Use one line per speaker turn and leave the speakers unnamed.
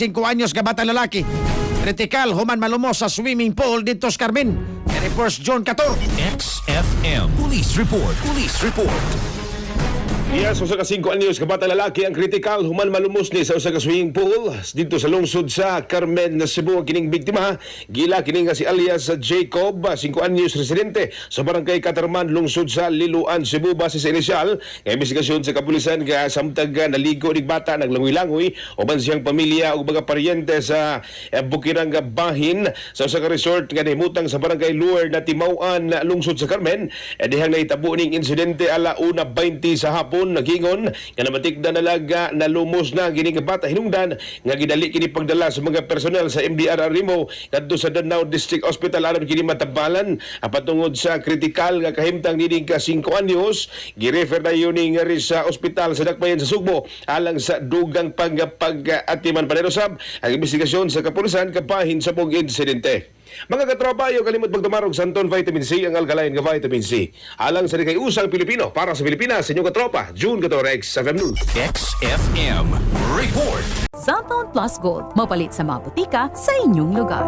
5 anyos ka bata lalaki. Kritikal human malumos sa swimming pool dito sa Carmen. Reports John Cator.
XFM Police Report. Police Report.
Yes, usa ka 5 anyos ka bata lalaki ang kritikal human malumos ni sa usa ka swimming pool dito sa lungsod sa Carmen, Cebu. Ang kining biktima gila kining nga si alias Jacob, 5 anyos residente sa barangay Catarman, lungsod sa Liloan, Cebu. Base sa inisyal nga investigasyon sa kapulisan nga samtag naligo ning bata naglangoy-langoy uban siyang pamilya ug mga paryente sa bukirang bahin sa usa ka resort nga nahimutang sa barangay Luer na Timauan, lungsod sa Carmen. Dihang nahitabo ning insidente ala 1:20 sa hapon. Nagingon nga namatikda na laga na lumos na gining bata hinungdan nga gidali kini pagdala sa mga personel sa MDR Arimo kadto sa Danao District Hospital aron kini matabalan patungod sa kritikal nga kahimtang nining ka 5 anyos. Girefer na yun nga rin sa ospital sa Dakbayan sa Sugbo alang sa dugang pag-atiman. Panerosab ang investigasyon sa kapulisan kapahin sa pong insidente. Mga katropa, yung kalimot magtumarog sa Anton Vitamin C, ang alkaline nga Vitamin C. Alang sa kay usang Pilipino, para sa Pilipinas, sa inyong katropa, June Catorex, XFM News.
XFM Report.
Santon Plus Gold, mapalit sa mga butika sa inyong lugar.